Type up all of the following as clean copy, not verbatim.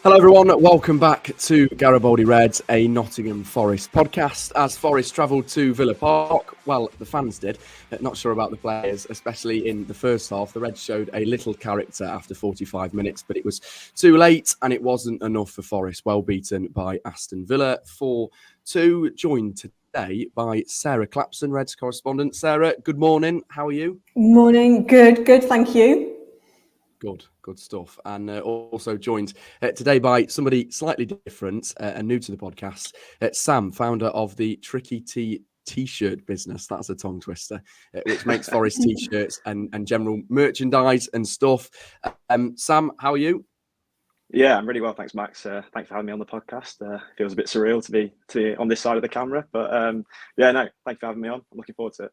Hello everyone, welcome back to Garibaldi Reds, a Nottingham Forest podcast. As Forest travelled to Villa Park, well, the fans did, not sure about the players, especially in the first half. The Reds showed a little character after 45 minutes, but it was too late and it wasn't enough for Forest. Well beaten by Aston Villa 4-2, joined today by Sarah Clapson, Reds correspondent. Sarah, good morning, how are you? Morning, good, thank you. Good stuff. And also joined today by somebody slightly different and new to the podcast, Sam, founder of the Tricky T-shirt business. That's a tongue twister, which makes Forest T-shirts and general merchandise and stuff. Sam, how are you? Yeah, I'm really well, thanks, Max. Thanks for having me on the podcast. Feels a bit surreal to be on this side of the camera, but thanks for having me on. I'm looking forward to it.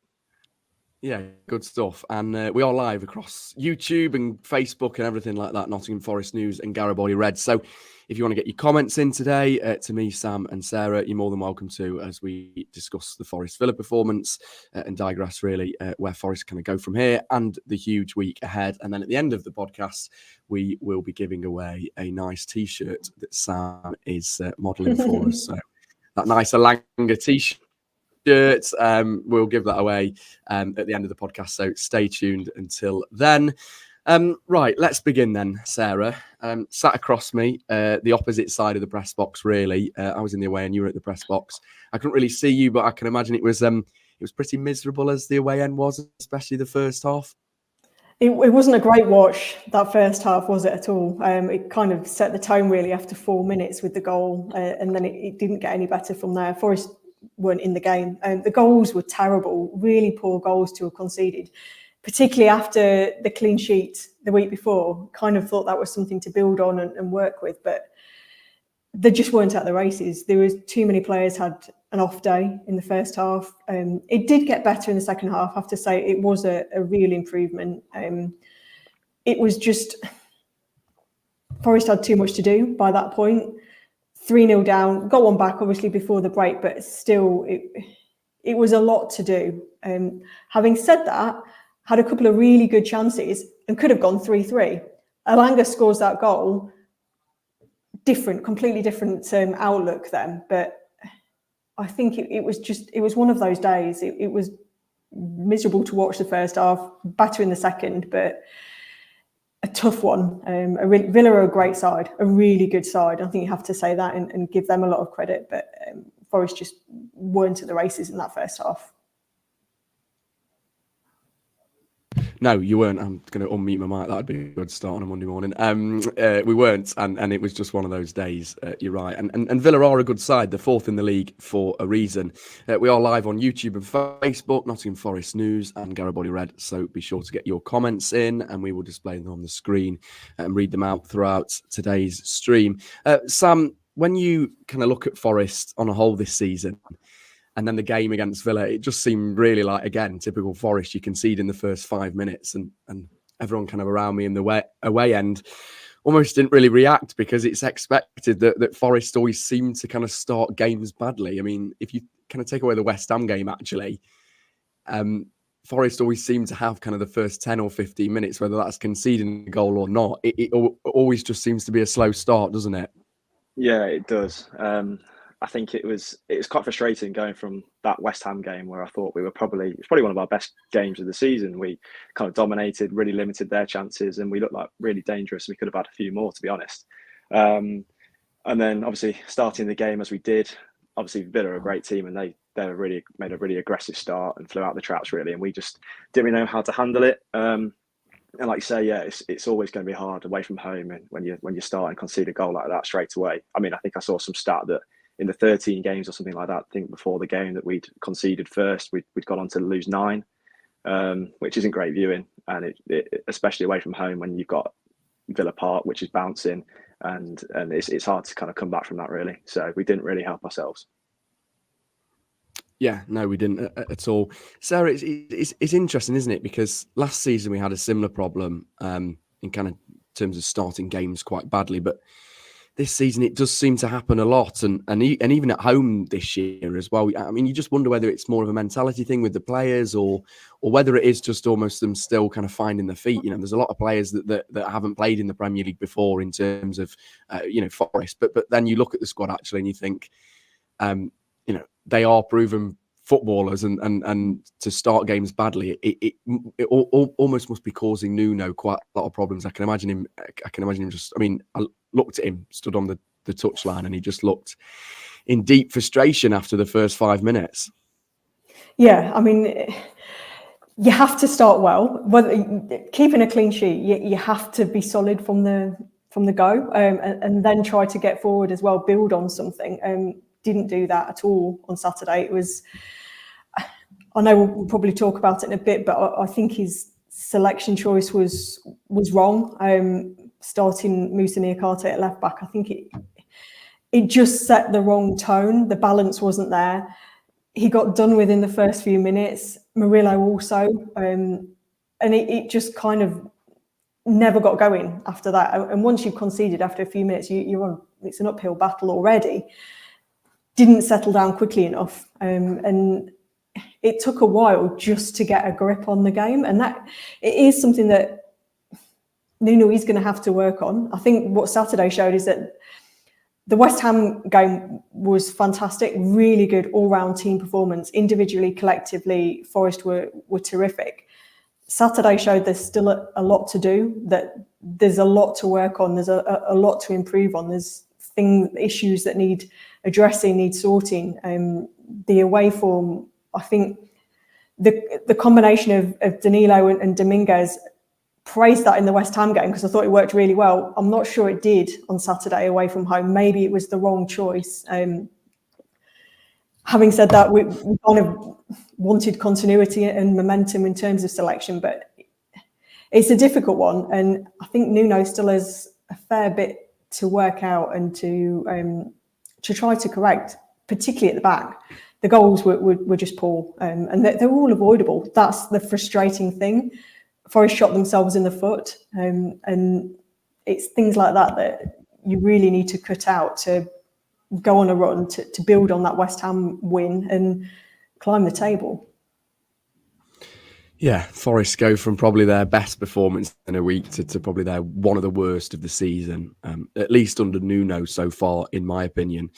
Yeah, good stuff. And we are live across YouTube and Facebook and everything like that, Nottingham Forest News and Garibaldi Reds. So if you want to get your comments in today to me, Sam and Sarah, you're more than welcome to as we discuss the Forest Villa performance and digress really where Forest can go from here and the huge week ahead. And then at the end of the podcast, we will be giving away a nice T-shirt that Sam is modelling for us. So that nice Alanga T-shirt. We'll give that away at the end of the podcast, so stay tuned until then. Right, let's begin then, Sarah. Sat across me, the opposite side of the press box, really. I was in the away and you were at the press box. I couldn't really see you, but I can imagine it was pretty miserable as the away end was, especially the first half. It wasn't a great watch, that first half, was it at all? It kind of set the tone really after 4 minutes with the goal, and then it didn't get any better from there. Forest weren't in the game. The goals were terrible, really poor goals to have conceded, particularly after the clean sheet the week before. Kind of thought that was something to build on and work with, but they just weren't at the races. There was too many players had an off day in the first half. It did get better in the second half. I have to say it was a real improvement. It was just Forest had too much to do by that point. 3-0 down, got one back obviously before the break, but still it was a lot to do. Having said that, had a couple of really good chances and could have gone 3-3. Alanga scores that goal, completely different outlook then. But I think it was one of those days. It was miserable to watch the first half, better in the second, but a tough one. Villa are a great side, a really good side. I think you have to say that and give them a lot of credit. But Forest just weren't at the races in that first half. No, you weren't. I'm going to unmute my mic. That'd be a good start on a Monday morning. We weren't, and it was just one of those days. You're right. And Villa are a good side. They're fourth in the league for a reason. We are live on YouTube and Facebook, Nottingham Forest News and Garibaldi Red. So be sure to get your comments in, and we will display them on the screen and read them out throughout today's stream. Sam, when you kind of look at Forest on a whole this season, and then the game against Villa, it just seemed really like, again, typical Forest. You concede in the first 5 minutes and everyone kind of around me in the away end almost didn't really react because it's expected that Forest always seem to kind of start games badly. I mean, if you kind of take away the West Ham game, actually, Forest always seem to have kind of the first 10 or 15 minutes, whether that's conceding a goal or not. It always just seems to be a slow start, doesn't it? Yeah, it does. I think it was quite frustrating going from that West Ham game where I thought it's probably one of our best games of the season. We kind of dominated, really limited their chances, and we looked like really dangerous. We could have had a few more, to be honest. And then obviously starting the game as we did, obviously Villa are a great team and they really made a really aggressive start and flew out the traps really, and we just didn't really know how to handle it. And like you say, yeah, it's always going to be hard away from home, and when you start and concede a goal like that straight away. I mean, I think I saw some stat that in the 13 games or something like that, I think before the game that we'd conceded first, we'd gone on to lose 9, which isn't great viewing. And it especially away from home when you've got Villa Park, which is bouncing, and it's hard to kind of come back from that really. So we didn't really help ourselves. Yeah, no, we didn't at all. Sarah, it's interesting, isn't it? Because last season we had a similar problem in kind of terms of starting games quite badly, but this season it does seem to happen a lot, and even at home this year as well. I mean, you just wonder whether it's more of a mentality thing with the players, or whether it is just almost them still kind of finding their feet. You know, there's a lot of players that haven't played in the Premier League before in terms of Forest, but then you look at the squad actually and you think, they are proven footballers, and to start games badly, it almost must be causing Nuno quite a lot of problems. I can imagine him just. I mean, I looked at him stood on the touchline, and he just looked in deep frustration after the first 5 minutes. Yeah, I mean, you have to start well. Keeping a clean sheet, you have to be solid from the go, and then try to get forward as well, build on something. Didn't do that at all on Saturday. It was. I know we'll probably talk about it in a bit, but I think his selection choice was wrong. Starting Moussa Niakhaté at left back, I think it just set the wrong tone. The balance wasn't there. He got done with in the first few minutes. Murillo also, and it just kind of never got going after that. And once you've conceded after a few minutes, you're on. It's an uphill battle already. Didn't settle down quickly enough, and it took a while just to get a grip on the game, and that it is something that Nuno is going to have to work on. I think what Saturday showed is that the West Ham game was fantastic, really good all-round team performance. Individually, collectively, Forest were terrific. Saturday showed there's still a lot to do, that there's a lot to work on, there's a lot to improve on, there's issues that need addressing, need sorting. The away form, I think the combination of Danilo and Dominguez, praised that in the West Ham game because I thought it worked really well. I'm not sure it did on Saturday away from home. Maybe it was the wrong choice. Having said that, we kind of wanted continuity and momentum in terms of selection, but it's a difficult one. And I think Nuno still has a fair bit to work out and to try to correct, particularly at the back. The goals were just poor, and they're all avoidable. That's the frustrating thing. Forest shot themselves in the foot, and it's things like that you really need to cut out to go on a run, to build on that West Ham win and climb the table. Yeah, Forest go from probably their best performance in a week to probably their one of the worst of the season, at least under Nuno so far, in my opinion.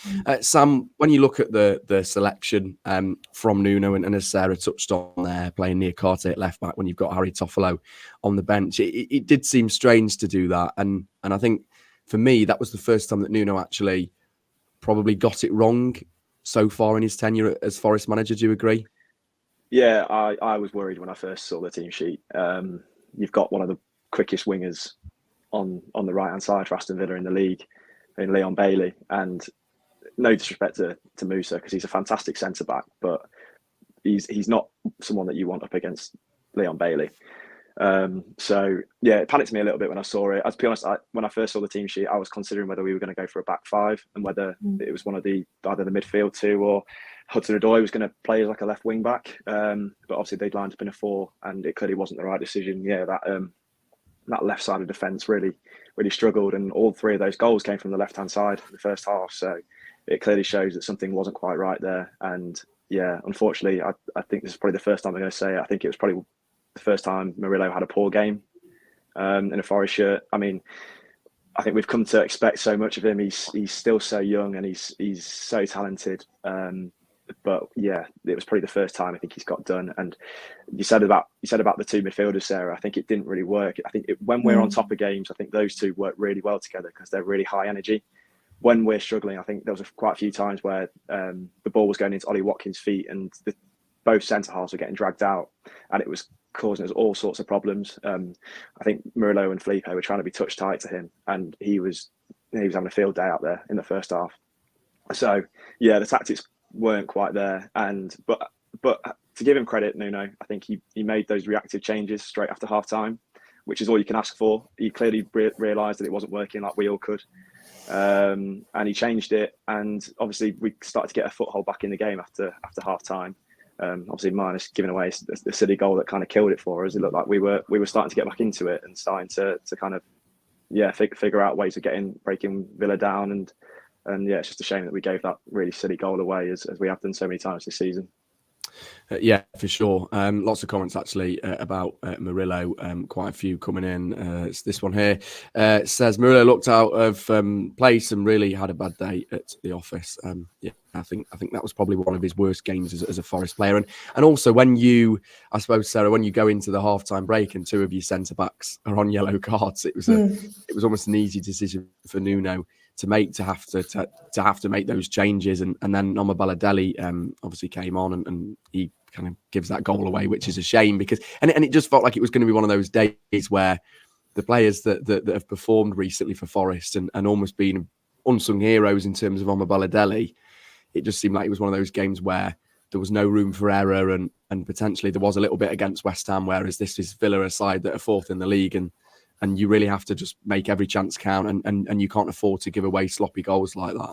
Sam, when you look at the selection from Nuno, and as Sarah touched on there, playing Niakhaté at left back when you've got Harry Toffolo on the bench, it did seem strange to do that. And I think for me, that was the first time that Nuno actually probably got it wrong so far in his tenure as Forest manager. Do you agree? Yeah, I was worried when I first saw the team sheet. You've got one of the quickest wingers on the right-hand side for Aston Villa in the league, in Leon Bailey. And no disrespect to Moussa, because he's a fantastic centre-back, but he's not someone that you want up against Leon Bailey. So, yeah, it panicked me a little bit when I saw it. To be honest, when I first saw the team sheet, I was considering whether we were going to go for a back five and whether it was one of either the midfield two or Hudson-Odoi was going to play as like a left wing back. But obviously they'd lined up in a four, and it clearly wasn't the right decision. Yeah, that left side of defence really struggled, and all three of those goals came from the left-hand side in the first half. So it clearly shows that something wasn't quite right there. And yeah, unfortunately, I think this is probably the first time I'm going to say it. I think it was probably the first time Murillo had a poor game in a Forest shirt. I mean, I think we've come to expect so much of him. He's still so young, and he's so talented. But yeah, it was probably the first time I think he's got done. And you said about the two midfielders, Sarah. I think it didn't really work. I think when we're on top of games, I think those two work really well together because they're really high energy. When we're struggling, I think there was quite a few times where the ball was going into Ollie Watkins' feet, and both centre halves were getting dragged out, and it was causing us all sorts of problems. I think Murillo and Felipe were trying to be touch tight to him, and he was having a field day out there in the first half. So yeah, the tactics weren't quite there, but to give him credit, Nuno, I think he made those reactive changes straight after half time, which is all you can ask for. He clearly realised that it wasn't working like we all could, and he changed it, and obviously we started to get a foothold back in the game after half time. Obviously minus giving away the silly goal that kind of killed it for us. It looked like we were starting to get back into it and starting to kind of figure out ways of breaking Villa down, and yeah, it's just a shame that we gave that really silly goal away as we have done so many times this season. Yeah, for sure. Lots of comments actually about Murillo. Quite a few coming in. It's this one here. Says Murillo looked out of place and really had a bad day at the office. Yeah, I think that was probably one of his worst games as a Forest player. And also when I suppose, Sarah, when you go into the half-time break and two of your centre backs are on yellow cards, it was almost an easy decision for Nuno to make, to have to make those changes, and then Oma Balotelli obviously came on and he kind of gives that goal away, which is a shame because it just felt like it was going to be one of those days where the players that have performed recently for Forest and almost been unsung heroes in terms of Oma Balotelli, it just seemed like it was one of those games where there was no room for error and potentially there was a little bit against West Ham, whereas this is Villa, a side that are fourth in the league, and you really have to just make every chance count, and you can't afford to give away sloppy goals like that.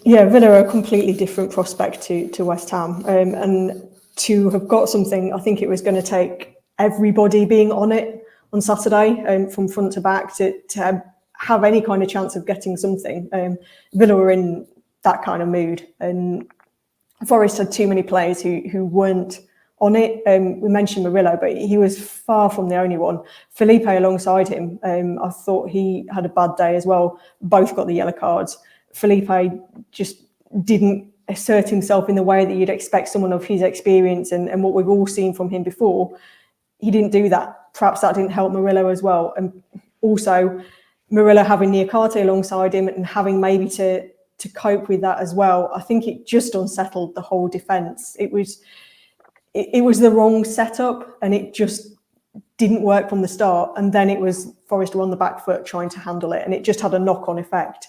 Yeah, Villa are a completely different prospect to West Ham, and to have got something, I think it was going to take everybody being on it on Saturday, from front to back, to have any kind of chance of getting something. Villa were in that kind of mood, and Forest had too many players who weren't on it. We mentioned Murillo, but he was far from the only one. Felipe alongside him, I thought he had a bad day as well. Both got the yellow cards. Felipe just didn't assert himself in the way that you'd expect someone of his experience and what we've all seen from him before. He didn't do that. Perhaps that didn't help Murillo as well. And also Murillo having Niakate alongside him and having maybe to cope with that as well, I think it just unsettled the whole defence. It was the wrong setup and it just didn't work from the start. And then it was Forest were on the back foot trying to handle it, and it just had a knock-on effect.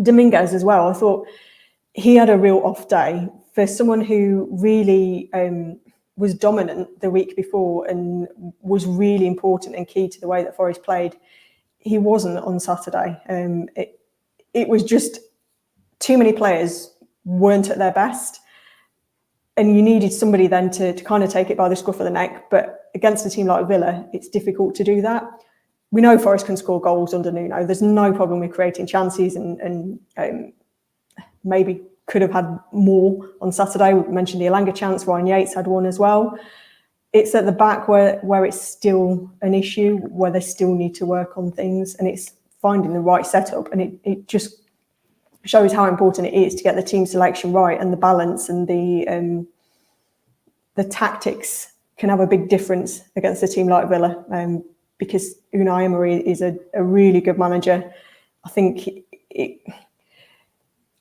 Dominguez as well, I thought he had a real off day. For someone who really was dominant the week before and was really important and key to the way that Forest played, he wasn't on Saturday. It was just too many players weren't at their best. And you needed somebody then to kind of take it by the scruff of the neck. But against a team like Villa, it's difficult to do that. We know Forest can score goals under Nuno. There's no problem with creating chances and maybe could have had more on Saturday. We mentioned the Elanga chance. Ryan Yates had one as well. It's at the back where it's still an issue, where they still need to work on things, and it's finding the right setup. And it just shows how important it is to get the team selection right, and the balance and the tactics can have a big difference against a team like Villa, because Unai Emery is a really good manager. I think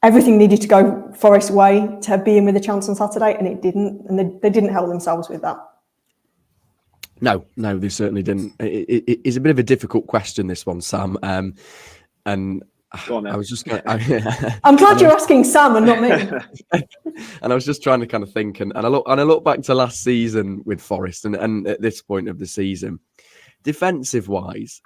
everything needed to go Forest's way to be in with a chance on Saturday, and it didn't, and they didn't help themselves with that. No, they certainly didn't. It is a bit of a difficult question, this one, Sam, and I was just I'm glad you're asking Sam and not me. And I was just trying to kind of think, and I look back to last season with Forest, and at this point of the season, defensive wise,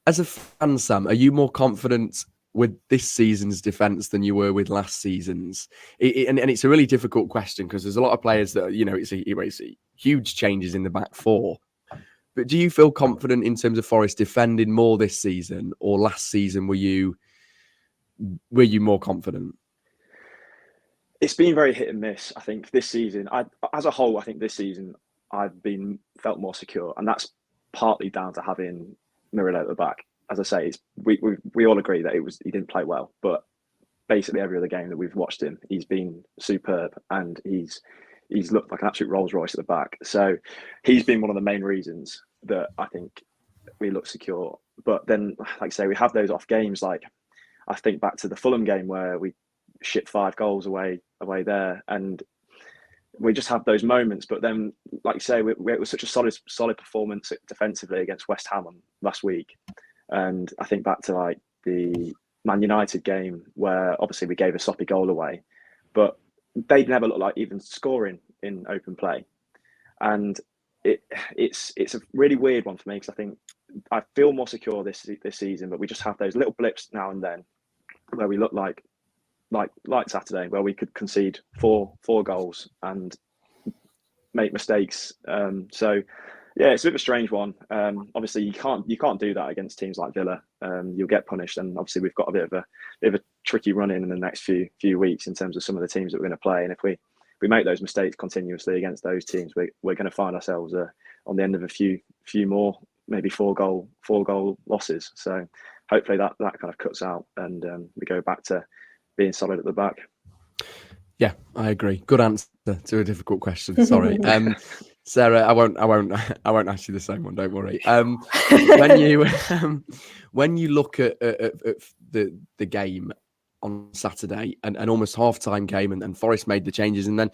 as a fan, Sam, are you more confident with this season's defence than you were with last season's? And it's a really difficult question because there's a lot of players that, it's huge changes in the back four. But do you feel confident in terms of Forest defending more this season, or last season were you more confident? It's been very hit and miss. I think this season, as a whole, I think this season I've felt more secure, and that's partly down to having Murillo at the back. As I say, we all agree that he didn't play well, but basically every other game that we've watched him, he's been superb, and he's looked like an absolute Rolls Royce at the back. So he's been one of the main reasons that I think we look secure. But then, like I say, we have those off games. Like I think back to the Fulham game where we shipped 5 goals away there, and we just have those moments. But then, like you say, it was such a solid performance defensively against West Ham last week. And I think back to like the Man United game where obviously we gave a soppy goal away, but they'd never looked like even scoring in open play. And it's a really weird one for me, because I think I feel more secure this season, but we just have those little blips now and then where we look like Saturday, where we could concede four goals and make mistakes. So Yeah, it's a bit of a strange one. Obviously, you can't do that against teams like Villa. You'll get punished, and obviously we've got a bit of a tricky run in the next few weeks in terms of some of the teams that we're going to play. And if we make those mistakes continuously against those teams, we're going to find ourselves on the end of a few more, maybe four goal losses. So hopefully that kind of cuts out, and we go back to being solid at the back. Yeah, I agree. Good answer to a difficult question. Sorry, Sarah. I won't ask you the same one. Don't worry. When you look at the game on Saturday and almost half-time game, and Forest made the changes, and then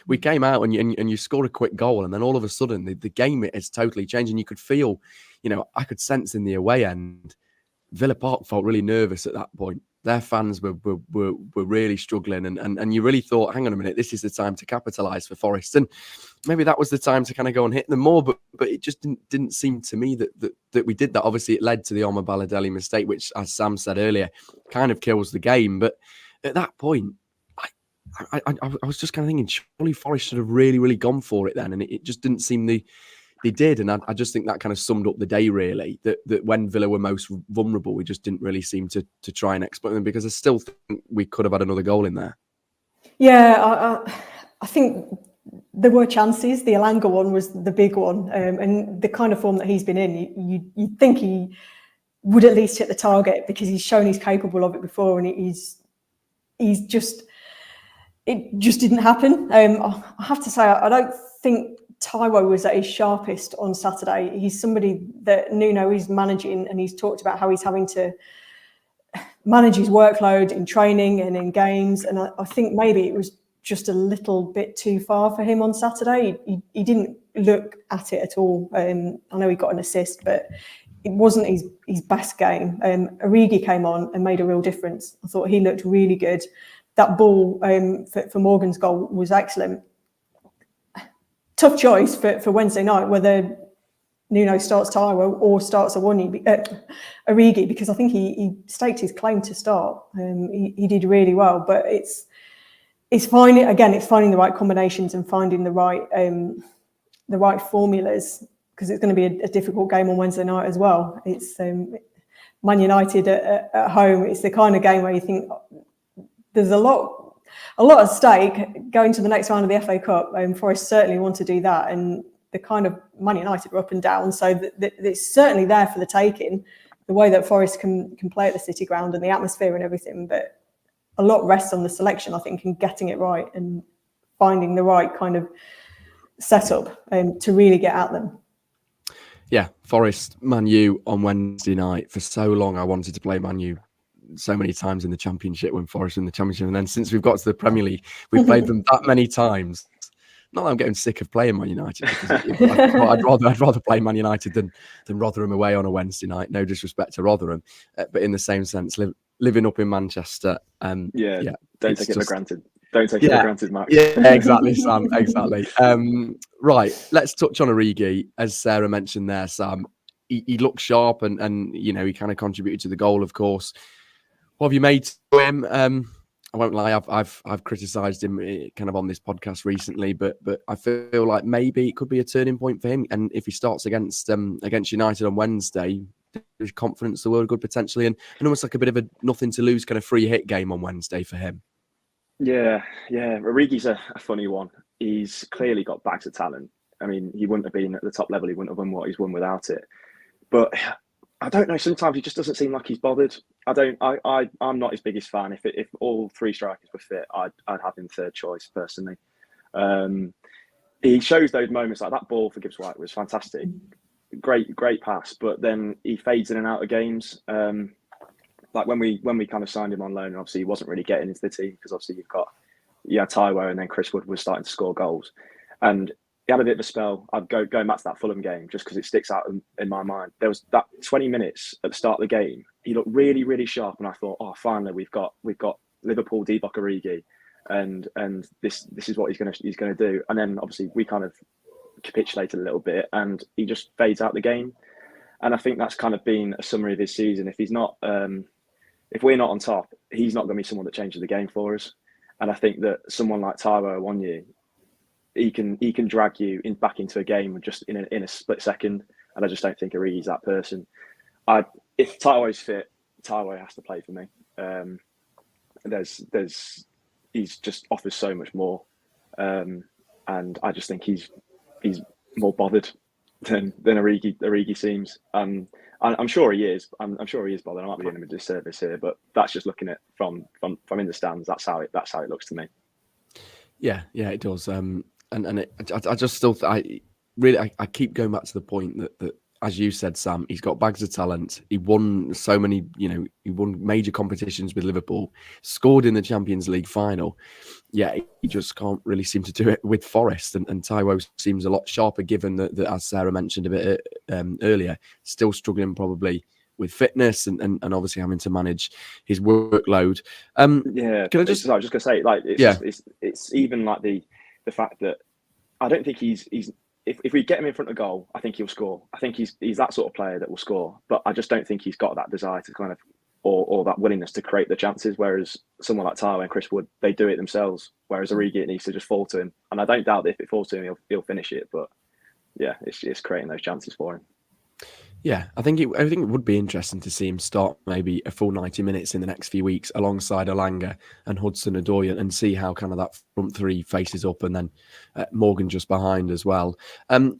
we came out and you score a quick goal, and then all of a sudden the game has totally changed, and you could feel, I could sense in the away end, Villa Park felt really nervous at that point. Their fans were really struggling, and you really thought, hang on a minute, this is the time to capitalise for Forest, and maybe that was the time to kind of go and hit them more. But it just didn't seem to me that we did that. Obviously, it led to the Omar Balotelli mistake, which, as Sam said earlier, kind of kills the game. But at that point, I was just kind of thinking, surely Forest should have really, really gone for it then, and it just didn't seem they did, and I just think that kind of summed up the day, really, that when Villa were most vulnerable, we just didn't really seem to try and exploit them, because I still think we could have had another goal in there. Yeah, I think there were chances. The Elanga one was the big one, and the kind of form that he's been in, you'd think he would at least hit the target, because he's shown he's capable of it before, and it just didn't happen. I have to say, I don't think Taiwo was at his sharpest on Saturday. He's somebody that Nuno is managing, and he's talked about how he's having to manage his workload in training and in games. And I think maybe it was just a little bit too far for him on Saturday. He didn't look at it at all. I know he got an assist, but it wasn't his best game. Origi came on and made a real difference. I thought he looked really good. That ball for Morgan's goal was excellent. Tough choice for Wednesday night, whether Nuno starts Taiwo or starts Origi, because I think he staked his claim to start. He did really well, but it's finding the right combinations and finding the right formulas, because it's going to be a difficult game on Wednesday night as well. It's Man United at home. It's the kind of game where you think there's a lot at stake going to the next round of the FA Cup. Forest certainly want to do that, and the kind of Man United are up and down, so it's certainly there for the taking, the way that Forest can play at the City Ground and the atmosphere and everything. But a lot rests on the selection, I think, and getting it right and finding the right kind of setup to really get at them. Yeah, Forest, Man U on Wednesday night. For so long, I wanted to play Man U so many times in the Championship when Forest were in the Championship, and then since we've got to the Premier League, we've played them that many times. Not that I'm getting sick of playing Man United, because I'd rather play Man United than Rotherham away on a Wednesday night. No disrespect to Rotherham, but in the same sense, living up in Manchester. Don't take it for granted. Don't take it for granted, Max. Yeah, exactly, Sam. Exactly. Right, let's touch on Origi. As Sarah mentioned there, Sam, he looked sharp, and he kind of contributed to the goal, of course. What have you made to him? I won't lie, I've criticised him kind of on this podcast recently, but I feel like maybe it could be a turning point for him. And if he starts against United on Wednesday, there's confidence the world good potentially, and almost like a bit of a nothing to lose kind of free hit game on Wednesday for him. Yeah. Origi's a funny one. He's clearly got bags of talent. I mean, he wouldn't have been at the top level. He wouldn't have won what he's won without it. But I don't know. Sometimes he just doesn't seem like he's bothered. I'm not his biggest fan. If all three strikers were fit, I'd have him third choice personally. He shows those moments, like that ball for Gibbs White was fantastic, great pass. But then he fades in and out of games. Like when we kind of signed him on loan, and obviously he wasn't really getting into the team, because obviously you had Taiwo, and then Chris Wood was starting to score goals, and he had a bit of a spell. I'd going back to that Fulham game just because it sticks out in my mind. There was that 20 minutes at the start of the game. He looked really, really sharp, and I thought, oh, finally we've got Liverpool Divock Origi, and this is what he's gonna do. And then obviously we kind of capitulated a little bit, and he just fades out the game. And I think that's kind of been a summary of his season. If he's not, if we're not on top, he's not going to be someone that changes the game for us. And I think that someone like Taiwo one year, he can drag you back into a game just in a split second, and I just don't think Origi's that person. If Taiwo's fit, Taiwo has to play for me. He's just offers so much more, and I just think he's more bothered than Origi seems. I'm sure he is. I'm sure he is bothered. I might be doing him a disservice here, but that's just looking at from in the stands. That's how it looks to me. Yeah, it does. I just still, I keep going back to the point that as you said, Sam, he's got bags of talent. He won so many, he won major competitions with Liverpool, scored in the Champions League final. Yeah, he just can't really seem to do it with Forest. And Taiwo seems a lot sharper, given that as Sarah mentioned a bit earlier, still struggling probably with fitness and obviously having to manage his workload. Can I just? I was just gonna say, like, it's even like the fact that I don't think he's. If we get him in front of goal, I think he'll score. I think he's that sort of player that will score. But I just don't think he's got that desire to kind of, or that willingness to create the chances. Whereas someone like Taiwo and Chris Wood, they do it themselves. Whereas Origi, it needs to just fall to him. And I don't doubt that if it falls to him, he'll finish it. But yeah, it's creating those chances for him. Yeah, I think it would be interesting to see him start maybe a full 90 minutes in the next few weeks alongside Elanga and Hudson-Odoi and see how kind of that front three faces up, and then Morgan just behind as well.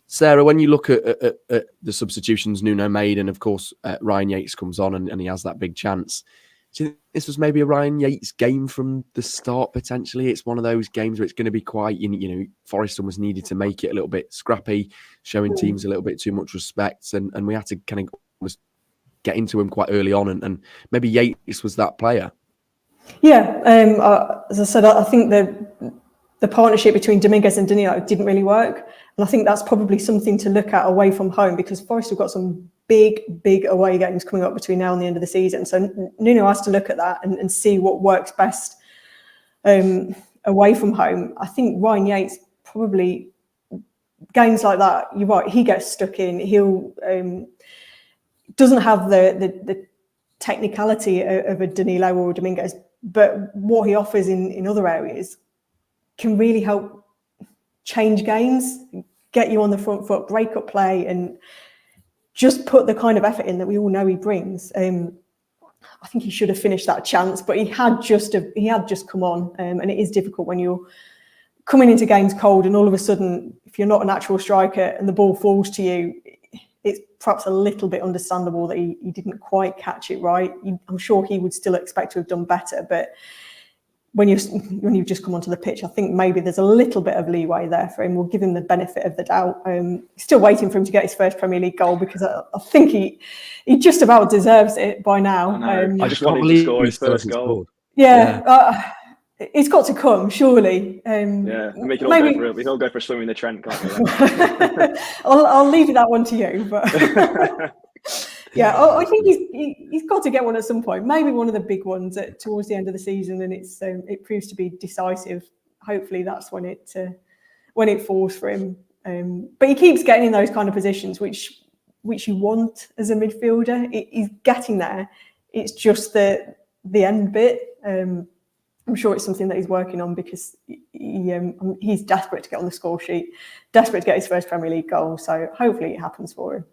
Sarah, when you look at the substitutions Nuno made, and of course Ryan Yates comes on and he has that big chance, do you think this was maybe a Ryan Yates game from the start potentially? It's one of those games where it's going to be quite, Forest almost needed to make it a little bit scrappy, showing teams a little bit too much respect, and we had to kind of almost get into him quite early on, and maybe Yates was that player. Yeah, as I said, I think the partnership between Dominguez and Danilo didn't really work, and I think that's probably something to look at away from home, because Forest have got some big away games coming up between now and the end of the season. So Nuno has to look at that and see what works best away from home. I think Ryan Yates probably, games like that, you're right, he gets stuck in. He'll doesn't have the technicality of a Danilo or a Dominguez, but what he offers in other areas can really help change games, get you on the front foot, break up play, and just put the kind of effort in that we all know he brings. I think he should have finished that chance, but he had just come on, and it is difficult when you're coming into games cold, and all of a sudden, if you're not a natural striker and the ball falls to you, it's perhaps a little bit understandable that he didn't quite catch it right. I'm sure he would still expect to have done better, but when you've just come onto the pitch, I think maybe there's a little bit of leeway there for him. We'll give him the benefit of the doubt. Still waiting for him to get his first Premier League goal, because I think he just about deserves it by now. I just want him to score his first goal. Yeah. It's got to come, surely. We can all go for a swim in the Trent, can't we? I'll leave that one to you, but yeah, I think he's got to get one at some point. Maybe one of the big ones towards the end of the season, and it proves to be decisive. Hopefully, that's when it falls for him. But he keeps getting in those kind of positions, which you want as a midfielder. He's getting there. It's just the end bit. I'm sure it's something that he's working on, because he's desperate to get on the score sheet, desperate to get his first Premier League goal. So hopefully it happens for him.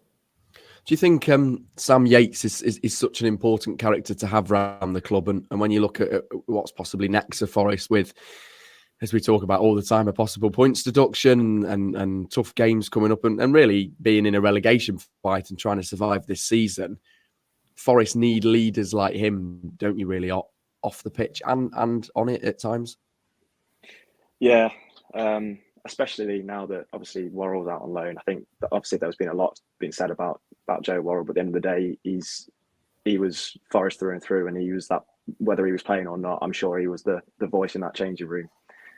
Do you think Sam Yates is such an important character to have around the club? And when you look at what's possibly next for Forest, with, as we talk about all the time, a possible points deduction and tough games coming up, and really being in a relegation fight and trying to survive this season, Forest need leaders like him, don't you, really, off the pitch and on it at times? Yeah, especially now that obviously Worrell's out on loan. I think that obviously there's been a lot being said about Joe Worrell, but at the end of the day, he was Forest through and through, and he was that, whether he was playing or not. I'm sure he was the voice in that changing room,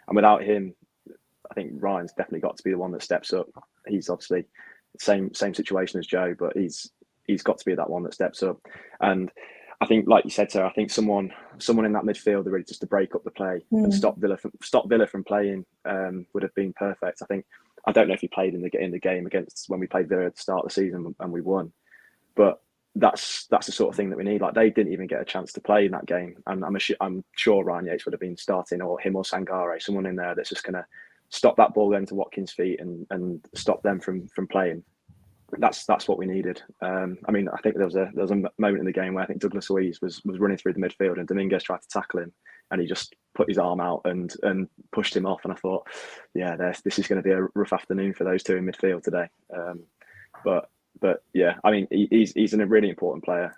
and without him, I think Ryan's definitely got to be the one that steps up. He's obviously same situation as Joe, but he's got to be that one that steps up. And I think, like you said, Sarah, I think someone in that midfield really just to break up the play and stop Villa from playing would have been perfect. I don't know if he played in the game against, when we played Villa at the start of the season and we won, but that's the sort of thing that we need. Like, they didn't even get a chance to play in that game, and I'm sure Ryan Yates would have been starting, or him or Sangare, someone in there that's just going to stop that ball going to Watkins' feet and stop them from playing. That's what we needed. I mean, I think there was a moment in the game where I think Douglas Luiz was running through the midfield and Dominguez tried to tackle him, and he just put his arm out and pushed him off. And I thought, yeah, this is going to be a rough afternoon for those two in midfield today. But yeah, I mean, he's a really important player.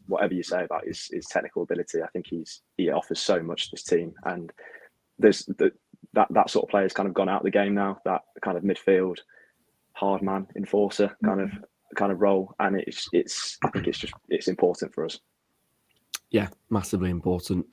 Whatever you say about his technical ability, I think he offers so much to this team. And there's that sort of player has kind of gone out of the game now. That kind of midfield hard man enforcer kind of role, and I think it's important for us. Yeah, massively important.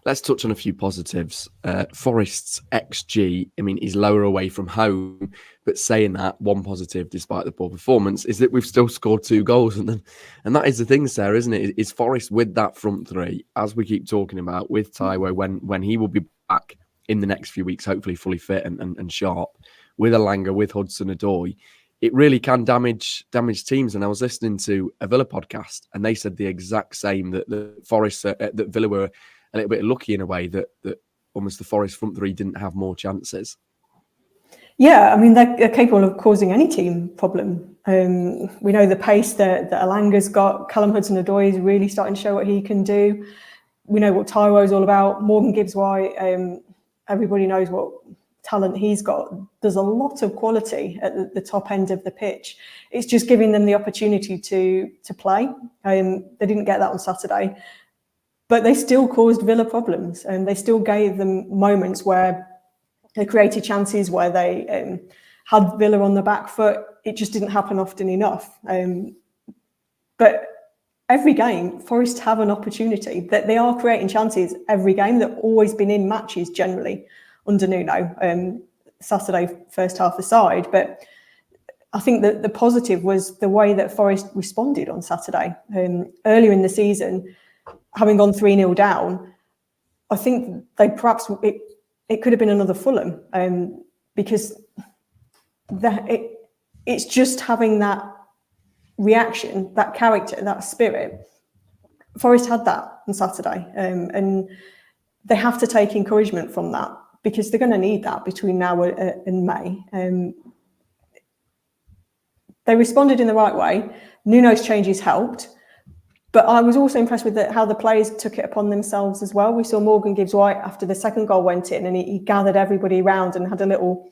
Let's touch on a few positives. Forest's XG, I mean, is lower away from home, but saying that, one positive, despite the poor performance, is that we've still scored 2 goals, and that is the thing, Sarah, isn't it? Is Forest with that front three, as we keep talking about, with Taiwo when he will be back in the next few weeks, hopefully fully fit and sharp, with Elanga, with Hudson-Odoi, it really can damage teams. And I was listening to a Villa podcast, and they said the exact same, that the Forest, that Villa were a little bit lucky in a way that almost the Forest front three didn't have more chances. Yeah, I mean, they're capable of causing any team problem. We know the pace that Elanga's got. Callum Hudson-Odoi is really starting to show what he can do. We know what Taiwo's all about. Morgan Gibbs-White, everybody knows what talent he's got. There's a lot of quality at the top end of the pitch. It's just giving them the opportunity to play. They didn't get that on Saturday, but they still caused Villa problems, and they still gave them moments where they created chances, where they had Villa on the back foot. It just didn't happen often enough. But every game, Forest have an opportunity. That they are creating chances every game. They've always been in matches generally under Nuno, Saturday first half aside. But I think that the positive was the way that Forest responded on Saturday. Earlier in the season, having gone 3-0 down, I think they perhaps it could have been another Fulham, because it's just having that reaction, that character, that spirit. Forest had that on Saturday, and they have to take encouragement from that, because they're going to need that between now and May. They responded in the right way. Nuno's changes helped, but I was also impressed with how the players took it upon themselves as well. We saw Morgan Gibbs-White after the second goal went in, and he gathered everybody around and had a little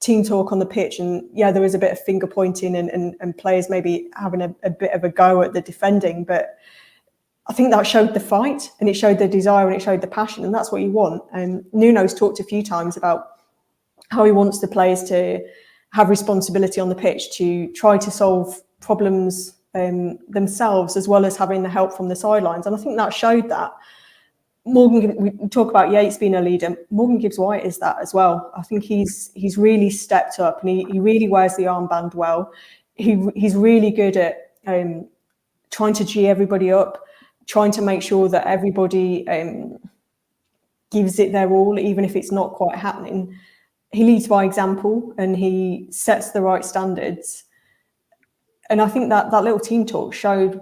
team talk on the pitch. And yeah, there was a bit of finger pointing and players maybe having a bit of a go at the defending, but I think that showed the fight, and it showed the desire, and it showed the passion, and that's what you want. And Nuno's talked a few times about how he wants the players to have responsibility on the pitch, to try to solve problems themselves, as well as having the help from the sidelines. And I think that showed that. We talk about Yates being a leader. Morgan Gibbs-White is that as well. I think he's really stepped up, and he really wears the armband well. He's really good at trying to G everybody up, trying to make sure that everybody gives it their all, even if it's not quite happening. He leads by example, and he sets the right standards. And I think that little team talk showed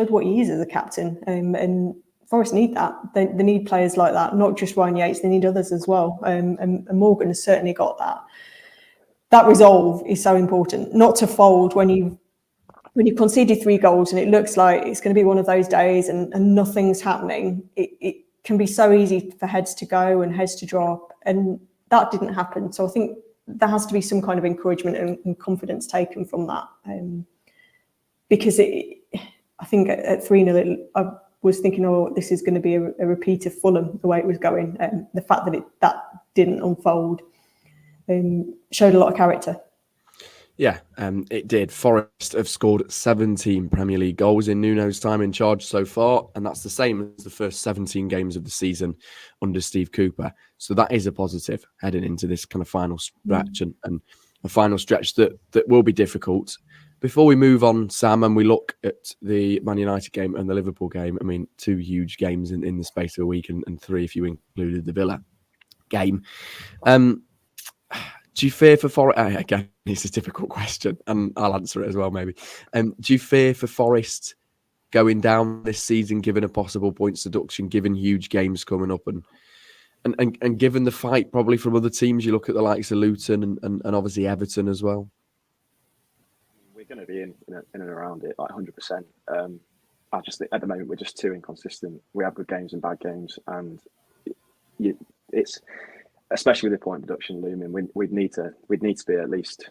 what he is as a captain. And Forest need that. They need players like that, not just Ryan Yates. They need others as well. And Morgan has certainly got that. That resolve is so important. Not to fold when you've conceded 3 goals and it looks like it's going to be one of those days and nothing's happening. It can be so easy for heads to go and heads to drop, and that didn't happen. So I think there has to be some kind of encouragement and confidence taken from that, because I think at 3-0 I was thinking, oh, this is going to be a repeat of Fulham, the way it was going. The fact that didn't unfold showed a lot of character. Yeah, it did. Forest have scored 17 Premier League goals in Nuno's time in charge so far, and that's the same as the first 17 games of the season under Steve Cooper. So that is a positive heading into this kind of final stretch, and a final stretch that will be difficult. Before we move on, Sam, and we look at the Man United game and the Liverpool game, I mean, 2 huge games in the space of a week, and 3 if you included the Villa game. Do you fear for Forest? Again, it's a difficult question, and I'll answer it as well, maybe. Do you fear for Forest going down this season, given a possible points deduction, given huge games coming up, and And given the fight probably from other teams, you look at the likes of Luton and obviously Everton as well. We're going to be in and around it, like 100%. I just think at the moment we're just too inconsistent. We have good games and bad games, and it's especially with the point deduction looming. We'd need to be at least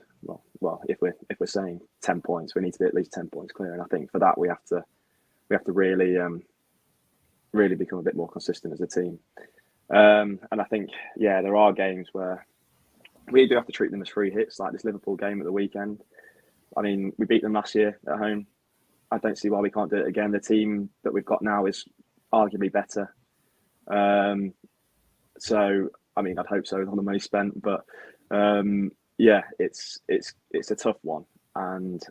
well if we're saying 10 points, we need to be at least 10 points clear. And I think for that we have to really really become a bit more consistent as a team. And I think there are games where we do have to treat them as free hits, like this Liverpool game at the weekend. I mean, we beat them last year at home. I don't see why we can't do it again. The team that we've got now is arguably better. So, I mean, I'd hope so on the money spent, but it's a tough one, and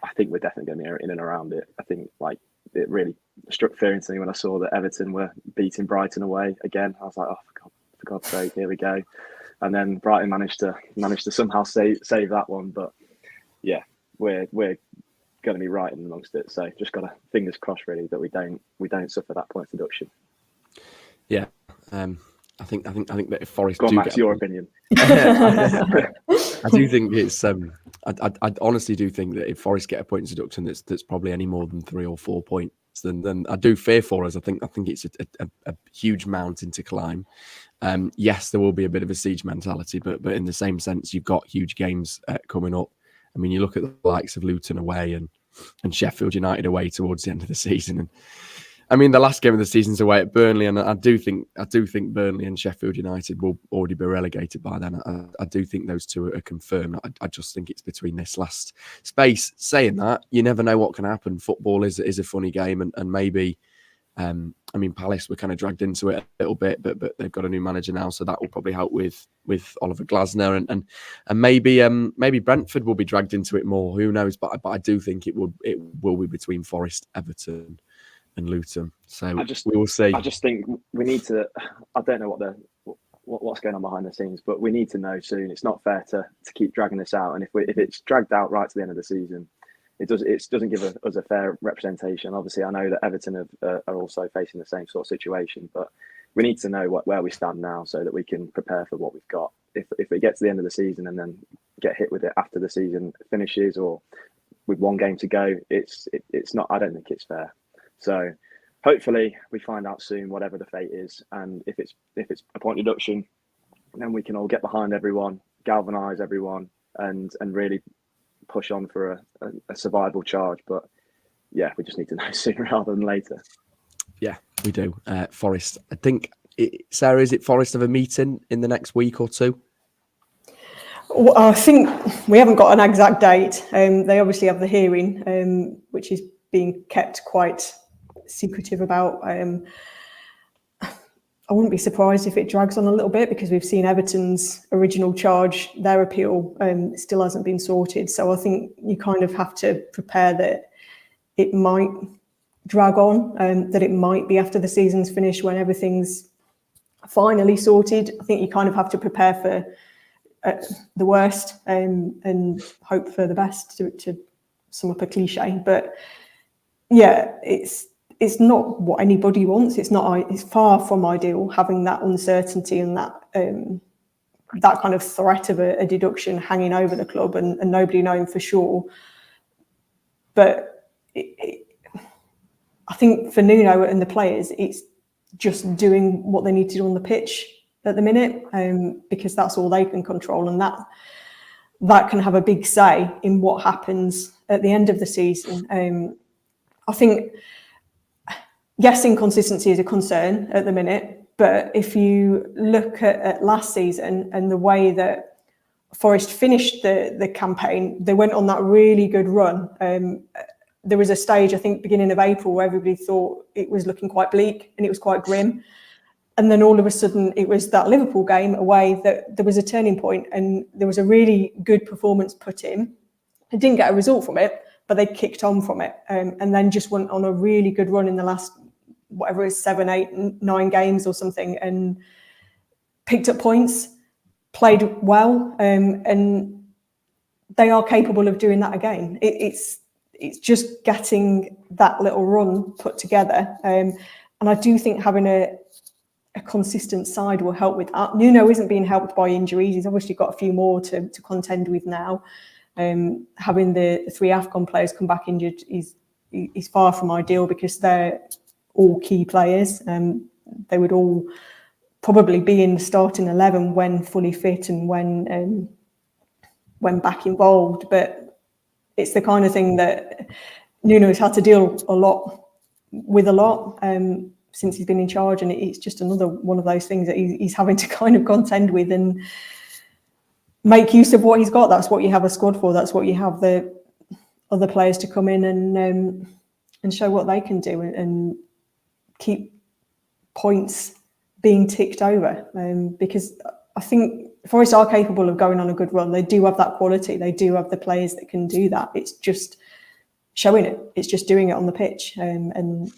I think we're definitely going to be in and around it. I think like it really struck fear into me when I saw that Everton were beating Brighton away again. I was like, oh, for God's sake, here we go. And then Brighton managed to somehow save that one, but yeah, we're going to be right in amongst it. So just got to fingers crossed really that we don't suffer that point deduction. Yeah, I think that if Forest go on, do Max, get your opinion. I do think it's I honestly do think that if Forest get a point deduction that's probably any more than 3 or 4 points, then I do fear for us. I think it's a huge mountain to climb. Yes, there will be a bit of a siege mentality, but in the same sense, you've got huge games coming up. I mean, you look at the likes of Luton away and Sheffield United away towards the end of the season, and I mean the last game of the season's away at Burnley, and I do think Burnley and Sheffield United will already be relegated by then. I do think those two are confirmed. I just think it's between this last space. Saying that, you never know what can happen. Football is a funny game, and maybe. I mean, Palace were kind of dragged into it a little bit, but they've got a new manager now, so that will probably help with Oliver Glasner, and maybe Brentford will be dragged into it more. Who knows? But I do think it will be between Forest, Everton, and Luton. So we will see. I just think we need to. I don't know what's going on behind the scenes, but we need to know soon. It's not fair to keep dragging this out, and if it's dragged out right to the end of the season. It doesn't give us a fair representation. Obviously, I know that Everton are also facing the same sort of situation, but we need to know where we stand now so that we can prepare for what we've got. If we get to the end of the season and then get hit with it after the season finishes or with one game to go, it's not. I don't think it's fair. So hopefully we find out soon whatever the fate is, and if it's a point deduction, then we can all get behind everyone, galvanise everyone, and really push on for a survival charge. But yeah, we just need to know sooner rather than later. Yeah, we do. Forest, I think, Sarah, is it Forest have a meeting in the next week or two? Well, I think we haven't got an exact date. They obviously have the hearing, which is being kept quite secretive about. I wouldn't be surprised if it drags on a little bit because we've seen Everton's original charge, their appeal still hasn't been sorted. So I think you kind of have to prepare that it might drag on, that it might be after the season's finished when everything's finally sorted. I think you kind of have to prepare for the worst and hope for the best, to sum up a cliche. But yeah, it's not what anybody wants. It's far from ideal having that uncertainty and that kind of threat of a deduction hanging over the club and nobody knowing for sure. But I think for Nuno and the players, it's just doing what they need to do on the pitch at the minute, because that's all they can control, and that can have a big say in what happens at the end of the season. I think. Yes, inconsistency is a concern at the minute, but if you look at last season and the way that Forest finished the campaign, they went on that really good run. There was a stage, I think, beginning of April, where everybody thought it was looking quite bleak and it was quite grim. And then all of a sudden, it was that Liverpool game away that there was a turning point and there was a really good performance put in. They didn't get a result from it, but they kicked on from it, and then just went on a really good run in the last, whatever it is, 7, 8, 9 games or something, and picked up points, played well, and they are capable of doing that again. It's just getting that little run put together, and I do think having a consistent side will help with that. Nuno isn't being helped by injuries. He's obviously got a few more to contend with now. Having the 3 AFCON players come back injured is far from ideal, because they're all key players. They would all probably be in the starting 11 when fully fit and when back involved. But it's the kind of thing that Nuno's had to deal with a lot since he's been in charge, and it's just another one of those things that he's having to kind of contend with and make use of what he's got. That's what you have a squad for. That's what you have the other players to come in and show what they can do and keep points being ticked over. Because I think Forest are capable of going on a good run. They do have that quality. They do have the players that can do that. It's just showing it. It's just doing it on the pitch. And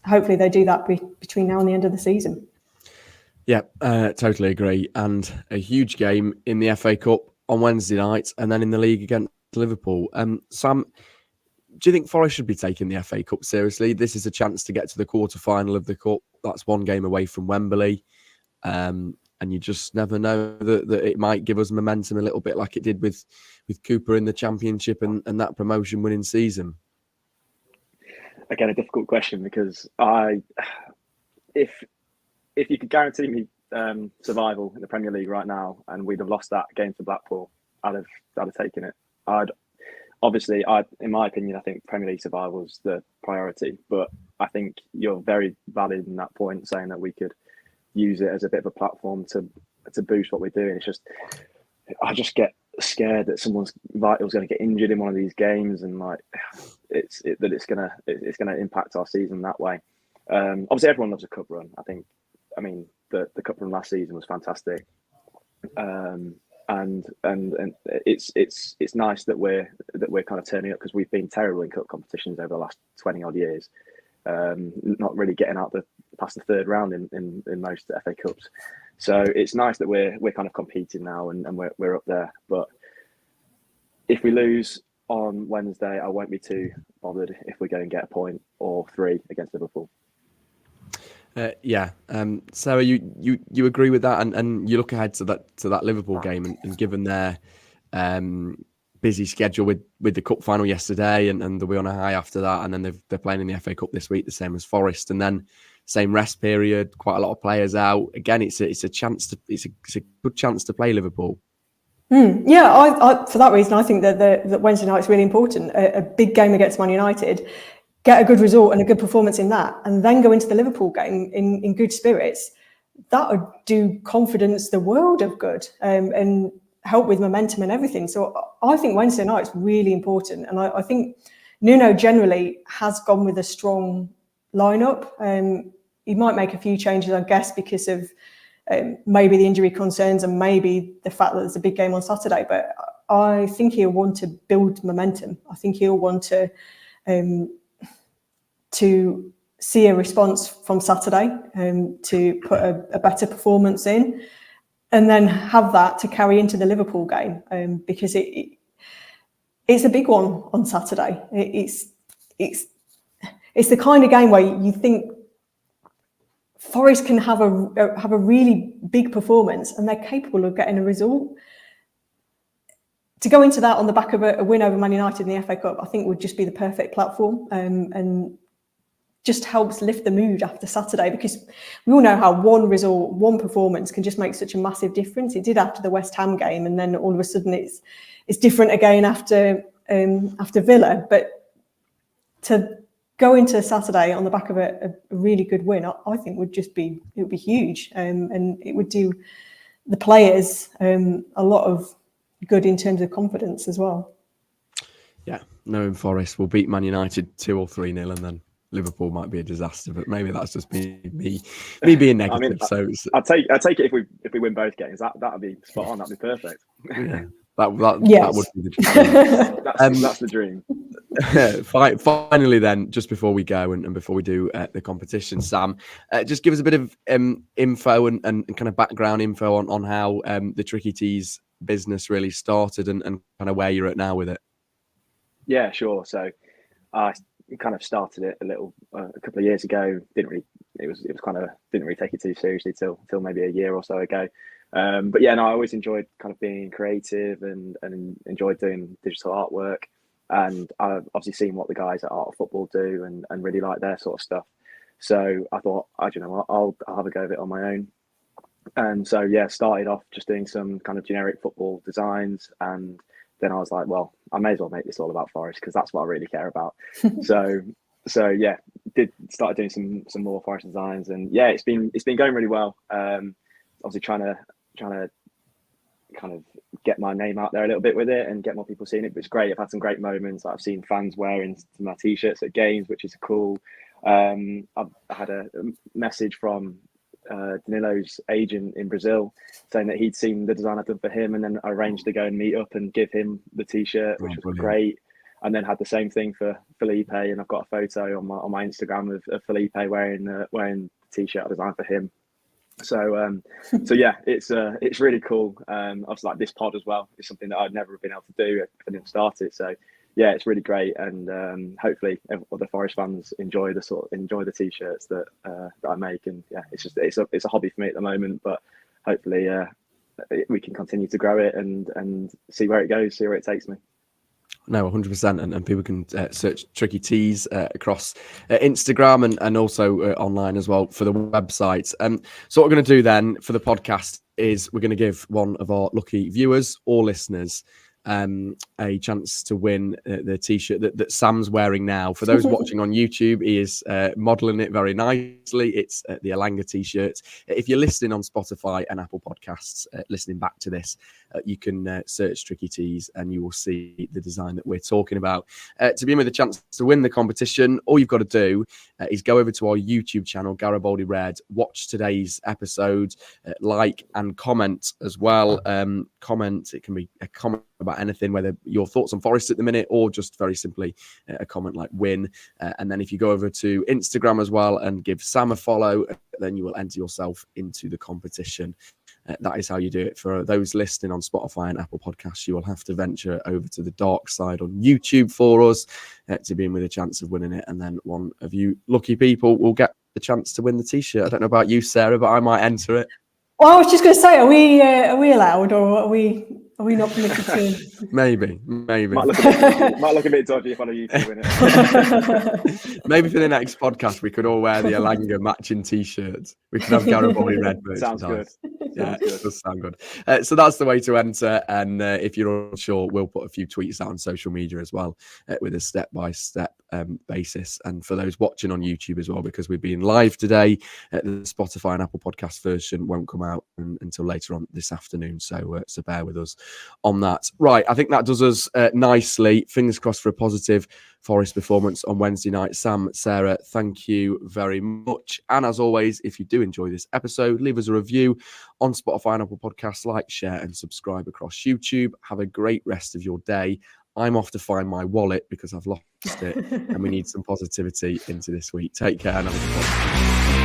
hopefully they do that between now and the end of the season. Yeah, totally agree. And a huge game in the FA Cup on Wednesday night, and then in the league against Liverpool. Sam, do you think Forest should be taking the FA Cup seriously? This is a chance to get to the quarter-final of the Cup. That's one game away from Wembley. And you just never know that it might give us momentum a little bit like it did with Cooper in the Championship and that promotion-winning season. Again, a difficult question, because if you could guarantee me survival in the Premier League right now, and we'd have lost that game to Blackpool, I'd have taken it. In my opinion, I think Premier League survival is the priority. But I think you're very valid in that point, saying that we could use it as a bit of a platform to boost what we're doing. I just get scared that someone's vital is going to get injured in one of these games, and it's going to impact our season that way. Obviously, everyone loves a cup run. I mean, the cup run last season was fantastic, and it's nice that we're kind of turning up, because we've been terrible in cup competitions over the last 20 odd years, not really getting out past the third round in most FA Cups. So it's nice that we're kind of competing now and we're up there. But if we lose on Wednesday, I won't be too bothered if we go and get a point or 3 against Liverpool. Sarah, you agree with that, and you look ahead to that Liverpool game, and given their busy schedule with the cup final yesterday, and they'll be on a high after that, and then they're playing in the FA Cup this week, the same as Forest, and then same rest period, quite a lot of players out. Again, it's a good chance to play Liverpool. Yeah, I for that reason, I think that Wednesday night is really important. A big game against Man United, get a good result and a good performance in that, and then go into the Liverpool game in good spirits. That would do confidence the world of good, and help with momentum and everything. So I think Wednesday night is really important, and I think Nuno generally has gone with a strong lineup. He might make a few changes, I guess, because of maybe the injury concerns and maybe the fact that there's a big game on Saturday. But I think he'll want to build momentum. I think he'll want to see a response from Saturday, to put a better performance in, and then have that to carry into the Liverpool game, because it's a big one on Saturday. It's the kind of game where you think Forest can have a really big performance, and they're capable of getting a result. To go into that on the back of a win over Man United in the FA Cup, I think would just be the perfect platform, and just helps lift the mood after Saturday, because we all know how one result, one performance can just make such a massive difference. It did after the West Ham game, and then all of a sudden it's different again after Villa. But to go into Saturday on the back of a really good win, I think would be huge, and it would do the players a lot of good in terms of confidence as well. Yeah, knowing Forest will beat Man United 2 or 3-0, and then Liverpool might be a disaster, but maybe that's just me being negative. I'll take it if we win both games. That'd be spot on. That'd be perfect. Yeah, that would be the dream. That's the dream. Finally, then, just before we go and before we do the competition, Sam, just give us a bit of info and kind of background info on how the Tricky Teas business really started and kind of where you're at now with it. Yeah, sure. So I kind of started it a couple of years ago. Didn't really it was kind of, didn't really take it too seriously till maybe a year or so ago. But yeah, no, I always enjoyed kind of being creative and enjoyed doing digital artwork. And I've obviously seen what the guys at Art of Football do and really like their sort of stuff. So I thought, I don't know, I'll have a go of it on my own. And so, yeah, started off just doing some kind of generic football designs. And then I was like, well, I may as well make this all about Forest because that's what I really care about. So yeah, started doing some more Forest designs. And yeah, it's been going really well. Obviously trying to kind of get my name out there a little bit with it and get more people seeing it. But it's great. I've had some great moments. I've seen fans wearing my t-shirts at games, which is cool. I had a message from Danilo's agent in Brazil saying that he'd seen the design I'd done for him, and then I arranged to go and meet up and give him the t-shirt, which was great. And then had the same thing for Felipe, and I've got a photo on my Instagram of Felipe wearing the t-shirt I designed for him. So yeah, it's really cool. Obviously, like this pod as well is something that I'd never been able to do if I didn't start it. So yeah, it's really great, and hopefully other Forest fans enjoy the t-shirts that I make. And yeah, it's a hobby for me at the moment, but hopefully we can continue to grow it and see where it goes, see where it takes me. No, 100%, and people can search Tricky Tees across Instagram and also online as well for the website. So what we're going to do then for the podcast is we're going to give one of our lucky viewers or listeners a chance to win the t-shirt that Sam's wearing now. For those watching on YouTube, he is modeling it very nicely. It's the Elanga t-shirt. If you're listening on Spotify and Apple Podcasts, listening back to this, you can search Tricky Tees and you will see the design that we're talking about. To be in with a chance to win the competition, all you've got to do is go over to our YouTube channel, Garibaldi Red, watch today's episode, like and comment as well. Comment, it can be a comment about anything, whether your thoughts on Forest at the minute or just very simply a comment like win. And then if you go over to Instagram as well and give Sam a follow, then you will enter yourself into the competition. That is how you do it. For those listening on Spotify and Apple Podcasts, you will have to venture over to the dark side on YouTube for us to be in with a chance of winning it. And then one of you lucky people will get the chance to win the t-shirt. I don't know about you, Sarah, but I might enter it. Well, I was just going to say, are we allowed, or are we not permitted to? Maybe. Might look a bit dodgy if one of you two win it. Maybe for the next podcast, we could all wear the Elanga matching t-shirts. We could have Garibaldi Red merchandise. Sounds good. Yeah, it does sound good. So that's the way to enter. And if you're unsure, we'll put a few tweets out on social media as well with a step-by-step basis. And for those watching on YouTube as well, because we've been live today, the Spotify and Apple podcast version won't come out until later on this afternoon. So bear with us on that. Right, I think that does us nicely. Fingers crossed for a positive Forest performance on Wednesday night. Sam, Sarah, thank you very much. And as always, if you do enjoy this episode, leave us a review on Spotify and Apple Podcasts, like, share and subscribe across YouTube. Have a great rest of your day. I'm off to find my wallet because I've lost it and we need some positivity into this week. Take care and have a good one.